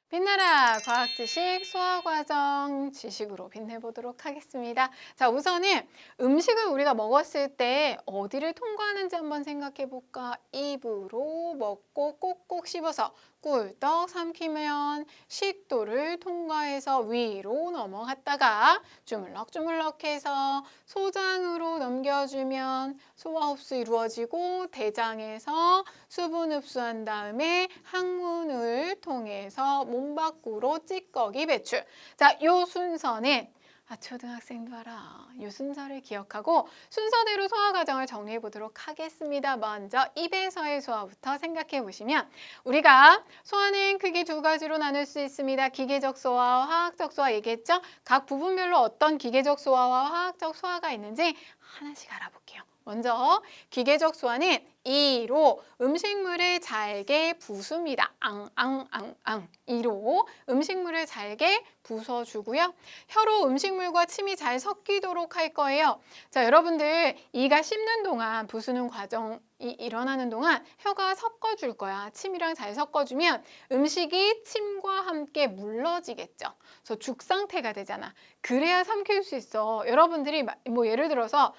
빛나라 과학 지식 소화 과정 지식으로 빛내보도록 하겠습니다. 자, 우선은 음식을 우리가 먹었을 때 어디를 통과하는지 한번 생각해 볼까? 입으로 먹고 꼭꼭 씹어서 꿀떡 삼키면 식도를 통과해서 위로 넘어갔다가 주물럭주물럭해서 소장으로 넘겨주면 소화 흡수 이루어지고 대장에서 수분 흡수한 다음에 항문을 통해서 몸 밖으로 찌꺼기 배출. 자, 요 순서는 초등학생도 알아. 이 순서를 기억하고 순서대로 소화 과정을 정리해 보도록 하겠습니다. 먼저 입에서의 소화부터 생각해 보시면 우리가 소화는 크게 두 가지로 나눌 수 있습니다. 기계적 소화와 화학적 소화 얘기했죠? 각 부분별로 어떤 기계적 소화와 화학적 소화가 있는지 하나씩 알아볼게요. 먼저 기계적 소화는 이로 음식물을 잘게 부숩니다. 앙앙앙앙 이로 음식물을 잘게 부숴주고요. 혀로 음식물과 침이 잘 섞이도록 할 거예요. 자, 여러분들 이가 씹는 동안 부수는 과정이 일어나는 동안 혀가 섞어줄 거야. 침이랑 잘 섞어주면 음식이 침과 함께 물러지겠죠. 그래서 죽 상태가 되잖아. 그래야 삼킬 수 있어. 여러분들이 뭐 예를 들어서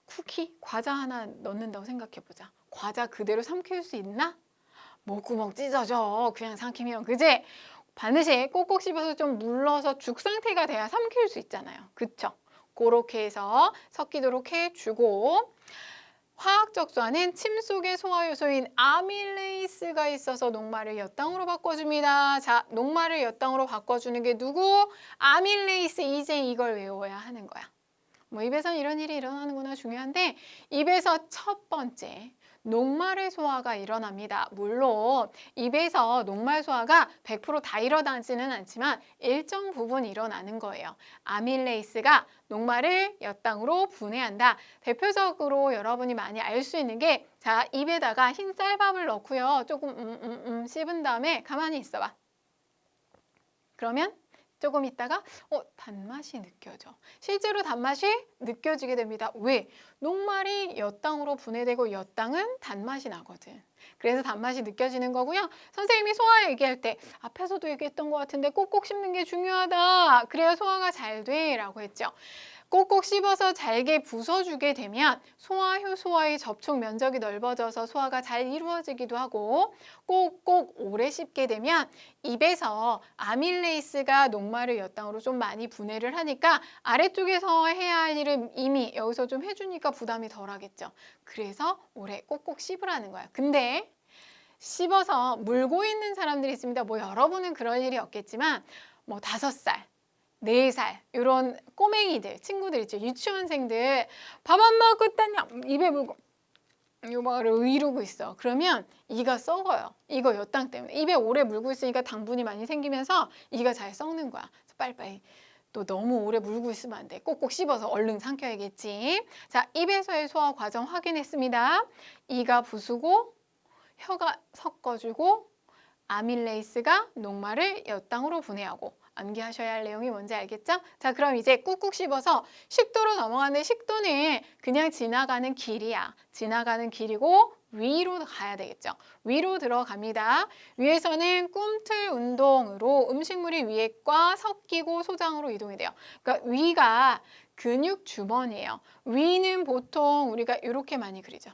쿠키, 과자 하나 넣는다고 생각해보자. 과자 그대로 삼킬 수 있나? 목구멍 찢어져. 그냥 삼키면, 그지? 반드시 꼭꼭 씹어서 좀 물러서 죽 상태가 돼야 삼킬 수 있잖아요. 그쵸? 그렇게 해서 섞이도록 해주고, 화학적 소화는 침 속의 소화 요소인 아밀레이스가 있어서 녹말을 엿당으로 바꿔줍니다. 자, 녹말을 엿당으로 바꿔주는 게 누구? 아밀레이스. 이제 이걸 외워야 하는 거야. 뭐 입에서 이런 일이 일어나는구나 중요한데 입에서 첫 번째 녹말의 소화가 일어납니다. 물론 입에서 녹말 소화가 100%다 일어나지는 않지만 일정 부분 일어나는 거예요. 아밀레이스가 녹말을 엿당으로 분해한다. 대표적으로 여러분이 많이 알 수 있는 게 자, 입에다가 흰 쌀밥을 넣고요. 조금 씹은 다음에 가만히 있어봐. 그러면 조금 있다가 단맛이 느껴져. 실제로 단맛이 느껴지게 됩니다. 왜? 녹말이 엿당으로 분해되고 엿당은 단맛이 나거든. 그래서 단맛이 느껴지는 거고요. 선생님이 소화 얘기할 때 앞에서도 얘기했던 것 같은데 꼭꼭 씹는 게 중요하다. 그래야 소화가 잘 돼 라고 했죠. 꼭꼭 씹어서 잘게 부숴주게 되면 소화 효소와의 접촉 면적이 넓어져서 소화가 잘 이루어지기도 하고 꼭꼭 오래 씹게 되면 입에서 아밀레이스가 녹말을 엿당으로 좀 많이 분해를 하니까 아래쪽에서 해야 할 일을 이미 여기서 좀 해주니까 부담이 덜하겠죠. 그래서 오래 꼭꼭 씹으라는 거야. 근데 씹어서 물고 있는 사람들이 있습니다. 뭐 여러분은 그럴 일이 없겠지만 뭐 5살 4살 이런 꼬맹이들 친구들 있죠. 유치원생들 밥 안 먹고 딴냐 입에 물고 이거를 이러고 있어. 그러면 이가 썩어요. 이거 엿당 때문에 입에 오래 물고 있으니까 당분이 많이 생기면서 이가 잘 썩는 거야. 그래서 빨리빨리 또 너무 오래 물고 있으면 안 돼. 꼭꼭 씹어서 얼른 삼켜야겠지. 자, 입에서의 소화 과정 확인했습니다. 이가 부수고 혀가 섞어주고 아밀레이스가 녹말을 엿당으로 분해하고 암기하셔야 할 내용이 뭔지 알겠죠? 자, 그럼 이제 꾹꾹 씹어서 식도로 넘어가는 식도는 그냥 지나가는 길이야. 지나가는 길이고 위로 가야 되겠죠. 위로 들어갑니다. 위에서는 꿈틀 운동으로 음식물이 위에과 섞이고 소장으로 이동이 돼요. 그러니까 위가 근육 주머니예요. 위는 보통 우리가 이렇게 많이 그리죠.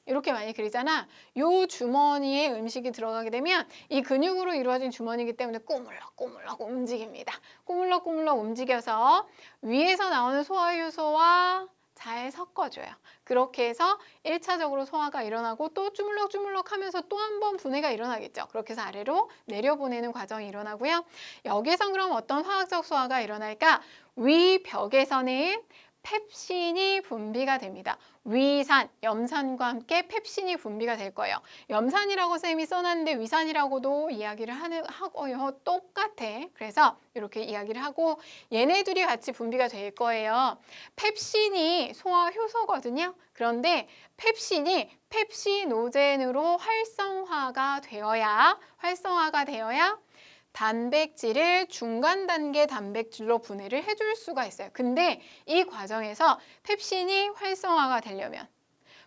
이렇게 많이 그리잖아. 요 주머니에 음식이 들어가게 되면 이 근육으로 이루어진 주머니이기 때문에 꼬물럭꼬물럭 움직입니다. 꼬물럭꼬물럭 움직여서 위에서 나오는 소화효소와 잘 섞어줘요. 그렇게 해서 1차적으로 소화가 일어나고 또 주물럭주물럭 하면서 또 한 번 분해가 일어나겠죠. 그렇게 해서 아래로 내려보내는 과정이 일어나고요. 여기서 그럼 어떤 화학적 소화가 일어날까? 위벽에서는 펩신이 분비가 됩니다. 위산, 염산과 함께 펩신이 분비가 될 거예요. 염산이라고 쌤이 써놨는데 위산이라고도 이야기를 하고요. 똑같아. 그래서 이렇게 이야기를 하고 얘네들이 같이 분비가 될 거예요. 펩신이 소화 효소거든요. 그런데 펩신이 펩시노젠으로 활성화가 되어야 단백질을 중간 단계 단백질로 분해를 해줄 수가 있어요. 근데 이 과정에서 펩신이 활성화가 되려면,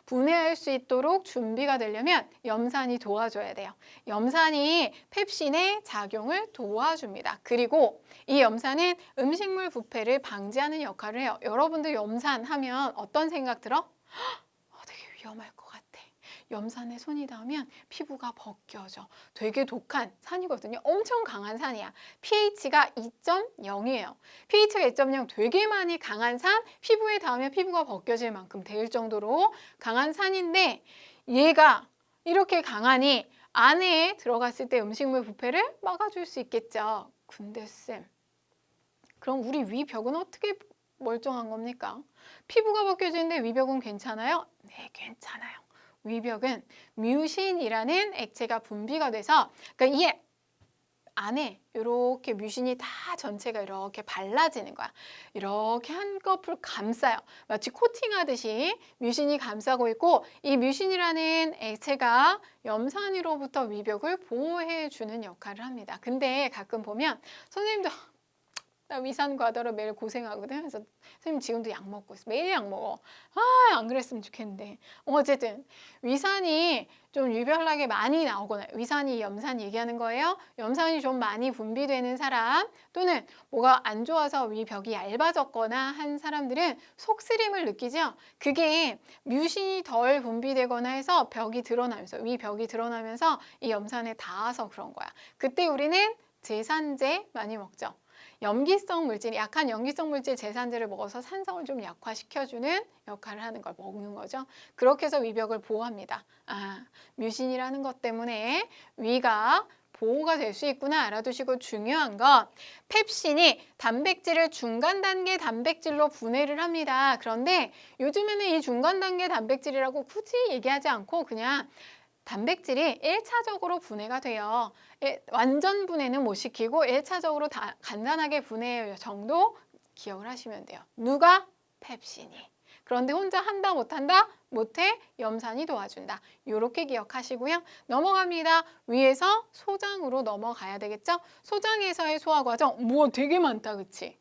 분해할 수 있도록 준비가 되려면 염산이 도와줘야 돼요. 염산이 펩신의 작용을 도와줍니다. 그리고 이 염산은 음식물 부패를 방지하는 역할을 해요. 여러분들 염산 하면 어떤 생각 들어? 되게 위험할 것 같아. 염산에 손이 닿으면 피부가 벗겨져. 되게 독한 산이거든요. 엄청 강한 산이야. pH가 2.0이에요. pH가 2.0 되게 많이 강한 산, 피부에 닿으면 피부가 벗겨질 만큼 될 정도로 강한 산인데, 얘가 이렇게 강하니 안에 들어갔을 때 음식물 부패를 막아줄 수 있겠죠. 근데 쌤, 그럼 우리 위벽은 어떻게 멀쩡한 겁니까? 피부가 벗겨지는데 위벽은 괜찮아요? 네, 괜찮아요. 위벽은 뮤신이라는 액체가 분비가 돼서, 그러니까 이 안에 이렇게 뮤신이 다 전체가 이렇게 발라지는 거야. 이렇게 한꺼풀 감싸요. 마치 코팅하듯이 뮤신이 감싸고 있고, 이 뮤신이라는 액체가 염산으로부터 위벽을 보호해 주는 역할을 합니다. 근데 가끔 보면 선생님도 나 위산 과다로 매일 고생하거든. 그래서 선생님 지금도 약 먹고 있어. 매일 약 먹어. 안 그랬으면 좋겠는데. 어쨌든 위산이 좀 유별나게 많이 나오거나, 위산이 염산 얘기하는 거예요. 염산이 좀 많이 분비되는 사람, 또는 뭐가 안 좋아서 위벽이 얇아졌거나 한 사람들은 속쓰림을 느끼죠. 그게 뮤신이 덜 분비되거나 해서 벽이 드러나면서, 위벽이 드러나면서 이 염산에 닿아서 그런 거야. 그때 우리는 제산제 많이 먹죠. 염기성 물질, 약한 염기성 물질 제산제를 먹어서 산성을 좀 약화시켜주는 역할을 하는 걸 먹는 거죠. 그렇게 해서 위벽을 보호합니다. 뮤신이라는 것 때문에 위가 보호가 될 수 있구나 알아두시고, 중요한 건 펩신이 단백질을 중간 단계 단백질로 분해를 합니다. 그런데 요즘에는 이 중간 단계 단백질이라고 굳이 얘기하지 않고 그냥 단백질이 1차적으로 분해가 돼요. 완전 분해는 못 시키고 1차적으로 다 간단하게 분해해요 정도 기억을 하시면 돼요. 누가? 펩신이. 그런데 혼자 한다 못한다? 못해. 염산이 도와준다. 이렇게 기억하시고요. 넘어갑니다. 위에서 소장으로 넘어가야 되겠죠? 소장에서의 소화 과정, 뭐 되게 많다, 그치?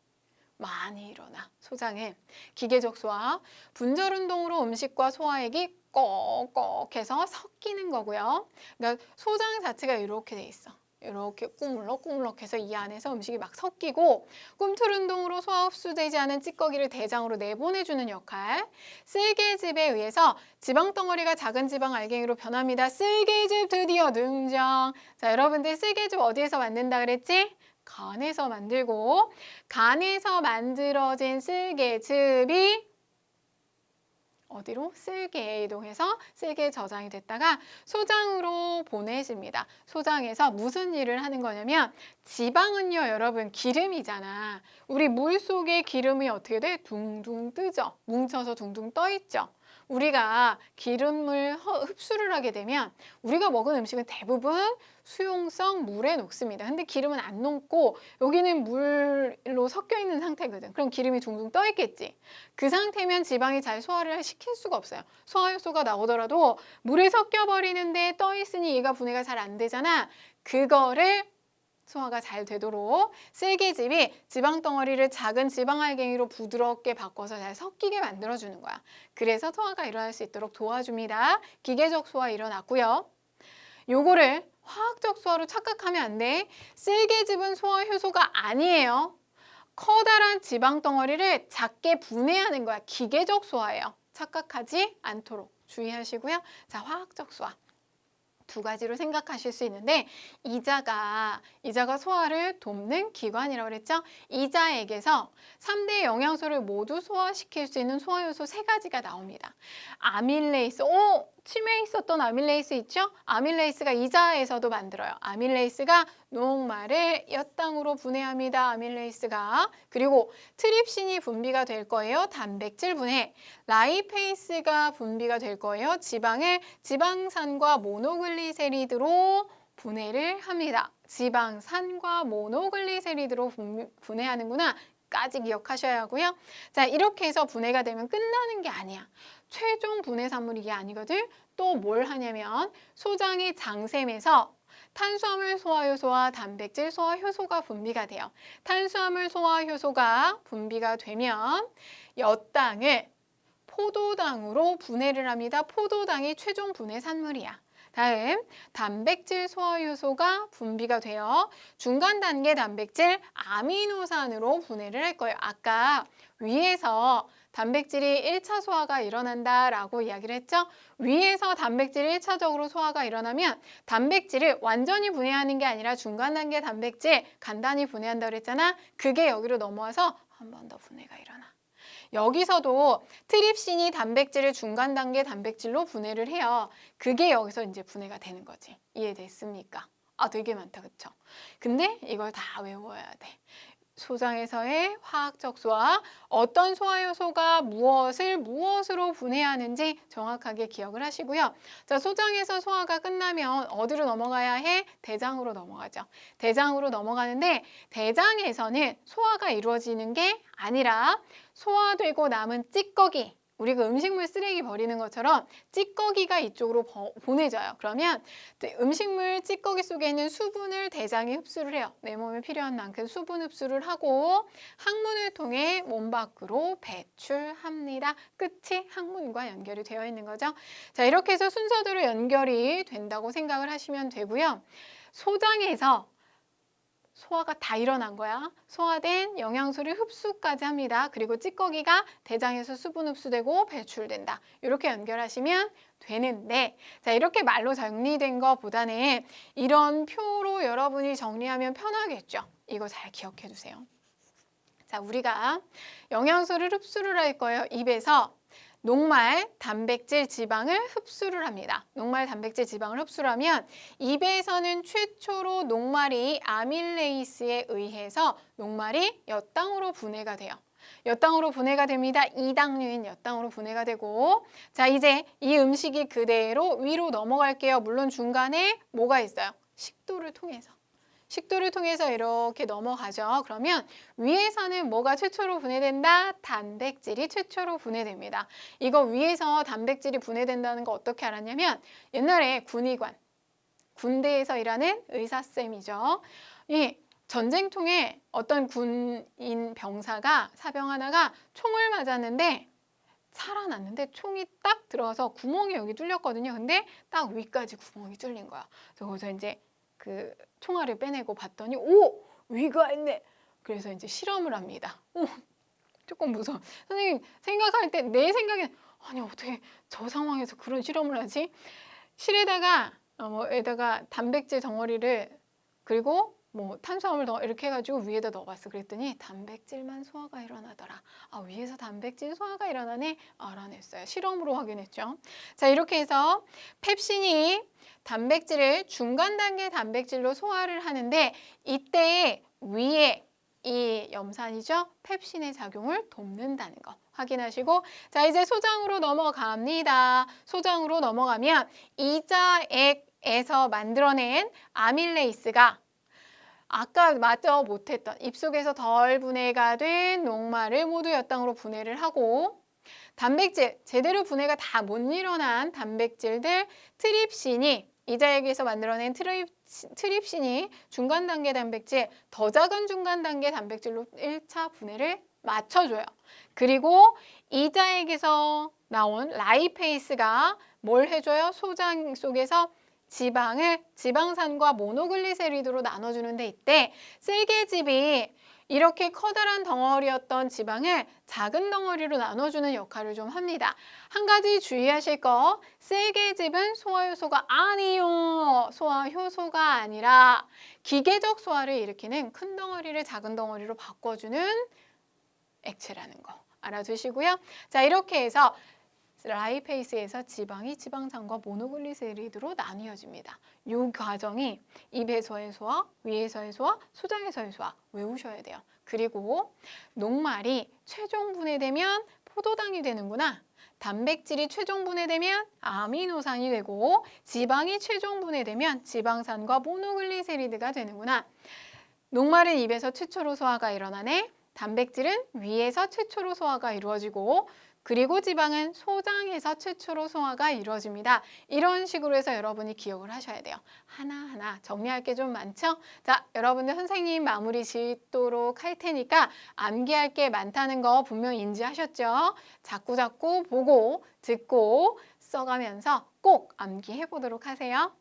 많이 일어나. 소장은 기계적 소화, 분절 운동으로 음식과 소화액이 꼭꼭 해서 섞이는 거고요. 그러니까 소장 자체가 이렇게 돼 있어. 이렇게 꾸물럭꾸물럭 해서 이 안에서 음식이 막 섞이고, 꿈틀 운동으로 소화 흡수되지 않은 찌꺼기를 대장으로 내보내주는 역할. 쓸개즙에 의해서 지방 덩어리가 작은 지방 알갱이로 변합니다. 쓸개즙 드디어 등장. 자, 여러분들 쓸개즙 어디에서 만든다 그랬지? 간에서 만들고, 간에서 만들어진 쓸개즙이 어디로? 쓸개에 이동해서 쓸개에 저장이 됐다가 소장으로 보내집니다. 소장에서 무슨 일을 하는 거냐면, 지방은요 여러분 기름이잖아. 우리 물 속에 기름이 어떻게 돼? 둥둥 뜨죠. 뭉쳐서 둥둥 떠 있죠. 우리가 기름을 흡수를 하게 되면 우리가 먹은 음식은 대부분 수용성 물에 녹습니다. 근데 기름은 안 녹고 여기는 물로 섞여 있는 상태거든. 그럼 기름이 둥둥 떠 있겠지. 그 상태면 지방이 잘 소화를 시킬 수가 없어요. 소화 효소가 나오더라도 물에 섞여 버리는데 떠 있으니 얘가 분해가 잘 안 되잖아. 그거를 소화가 잘 되도록 쓸개즙이 지방 덩어리를 작은 지방 알갱이로 부드럽게 바꿔서 잘 섞이게 만들어주는 거야. 그래서 소화가 일어날 수 있도록 도와줍니다. 기계적 소화 일어났고요. 요거를 화학적 소화로 착각하면 안 돼. 쓸개즙은 소화 효소가 아니에요. 커다란 지방 덩어리를 작게 분해하는 거야. 기계적 소화예요. 착각하지 않도록 주의하시고요. 자, 화학적 소화. 두 가지로 생각하실 수 있는데, 이자가 소화를 돕는 기관이라고 그랬죠? 이자액에서 3대 영양소를 모두 소화시킬 수 있는 소화효소 3가지가 나옵니다. 아밀레이스, 치매에 있었던 아밀레이스 있죠? 아밀레이스가 이자에서도 만들어요. 아밀레이스가 녹말을 엿당으로 분해합니다. 아밀레이스가. 그리고 트립신이 분비가 될 거예요. 단백질 분해. 라이페이스가 분비가 될 거예요. 지방을 지방산과 모노글리세리드로 분해를 합니다. 지방산과 모노글리세리드로 분해하는구나 까지 기억하셔야 하고요. 자, 이렇게 해서 분해가 되면 끝나는 게 아니야. 최종 분해산물이 이게 아니거든. 또 뭘 하냐면 소장의 장샘에서 탄수화물 소화 효소와 단백질 소화 효소가 분비가 돼요. 탄수화물 소화 효소가 분비가 되면 엿당을 포도당으로 분해를 합니다. 포도당이 최종 분해 산물이야. 다음 단백질 소화 효소가 분비가 되어 중간 단계 단백질 아미노산으로 분해를 할 거예요. 아까 위에서 단백질이 1차 소화가 일어난다라고 이야기를 했죠. 위에서 단백질이 1차적으로 소화가 일어나면 단백질을 완전히 분해하는 게 아니라 중간 단계 단백질 간단히 분해한다고 그랬잖아. 그게 여기로 넘어와서 한 번 더 분해가 일어나. 여기서도 트립신이 단백질을 중간 단계 단백질로 분해를 해요. 그게 여기서 이제 분해가 되는 거지. 이해됐습니까? 아, 되게 많다, 그쵸? 근데 이걸 다 외워야 돼. 소장에서의 화학적 소화, 어떤 소화효소가 무엇으로 분해하는지 정확하게 기억을 하시고요. 자, 소장에서 소화가 끝나면 어디로 넘어가야 해? 대장으로 넘어가죠. 대장으로 넘어가는데 대장에서는 소화가 이루어지는 게 아니라 소화되고 남은 찌꺼기, 우리가 음식물 쓰레기 버리는 것처럼 찌꺼기가 이쪽으로 보내져요. 그러면 음식물 찌꺼기 속에 있는 수분을 대장이 흡수를 해요. 내 몸에 필요한 만큼 수분 흡수를 하고 항문을 통해 몸 밖으로 배출합니다. 끝이 항문과 연결이 되어 있는 거죠. 자, 이렇게 해서 순서대로 연결이 된다고 생각을 하시면 되고요. 소장에서 소화가 다 일어난 거야. 소화된 영양소를 흡수까지 합니다. 그리고 찌꺼기가 대장에서 수분 흡수되고 배출된다. 이렇게 연결하시면 되는데, 자, 이렇게 말로 정리된 것보다는 이런 표로 여러분이 정리하면 편하겠죠. 이거 잘 기억해 두세요. 자, 우리가 영양소를 흡수를 할 거예요. 입에서 녹말, 단백질, 지방을 흡수를 합니다. 녹말, 단백질, 지방을 흡수를 하면 입에서는 최초로 녹말이 아밀레이스에 의해서 녹말이 엿당으로 분해가 돼요. 엿당으로 분해가 됩니다. 이당류인 엿당으로 분해가 되고, 자, 이제 이 음식이 그대로 위로 넘어갈게요. 물론 중간에 뭐가 있어요? 식도를 통해서. 식도를 통해서 이렇게 넘어가죠. 그러면 위에서는 뭐가 최초로 분해된다? 단백질이 최초로 분해됩니다. 이거 위에서 단백질이 분해된다는 거 어떻게 알았냐면 옛날에 군의관, 군대에서 일하는 의사쌤이죠. 이 전쟁통에 어떤 군인 병사가, 사병 하나가 총을 맞았는데 살아났는데 총이 딱 들어가서 구멍이 여기 뚫렸거든요. 근데 딱 위까지 구멍이 뚫린 거야. 그래서 거기서 이제 그 총알을 빼내고 봤더니 오! 위가 있네. 그래서 이제 실험을 합니다. 오, 조금 무서워. 선생님 생각할 때 내 생각엔 아니 어떻게 저 상황에서 그런 실험을 하지? 실에다가 에다가 단백질 덩어리를 그리고 뭐 탄수화물 이렇게 해가지고 위에다 넣어봤어. 그랬더니 단백질만 소화가 일어나더라. 아, 위에서 단백질 소화가 일어나네. 알아냈어요. 실험으로 확인했죠. 자, 이렇게 해서 펩신이 단백질을 중간 단계 단백질로 소화를 하는데 이때 위에 이 염산이죠. 펩신의 작용을 돕는다는 거 확인하시고, 자, 이제 소장으로 넘어갑니다. 소장으로 넘어가면 이자액에서 만들어낸 아밀레이스가 아까 마저 못했던 입속에서 덜 분해가 된 녹말을 모두 엿당으로 분해를 하고, 단백질 제대로 분해가 다 못 일어난 단백질들 트립신이 이자액에서 만들어낸 트립신이 중간 단계 단백질, 더 작은 중간 단계 단백질로 1차 분해를 맞춰줘요. 그리고 이자액에서 나온 라이페이스가 뭘 해줘요? 소장 속에서 지방산과 모노글리세리드로 나눠주는데 이때 쓸개즙이 이렇게 커다란 덩어리였던 지방을 작은 덩어리로 나눠주는 역할을 좀 합니다. 한 가지 주의하실 거, 쓸개즙은 소화효소가 아니요. 소화효소가 아니라 기계적 소화를 일으키는 큰 덩어리를 작은 덩어리로 바꿔주는 액체라는 거 알아두시고요. 자, 이렇게 해서 라이페이스에서 지방이 지방산과 모노글리세리드로 나뉘어집니다. 이 과정이 입에서의 소화, 위에서의 소화, 소장에서의 소화 외우셔야 돼요. 그리고 녹말이 최종 분해되면 포도당이 되는구나. 단백질이 최종 분해되면 아미노산이 되고 지방이 최종 분해되면 지방산과 모노글리세리드가 되는구나. 녹말은 입에서 최초로 소화가 일어나네. 단백질은 위에서 최초로 소화가 이루어지고 그리고 지방은 소장에서 최초로 소화가 이루어집니다. 이런 식으로 해서 여러분이 기억을 하셔야 돼요. 하나하나 정리할 게 좀 많죠? 자, 여러분들 선생님 마무리 짓도록 할 테니까 암기할 게 많다는 거 분명 인지하셨죠? 자꾸자꾸 보고 듣고 써가면서 꼭 암기해 보도록 하세요.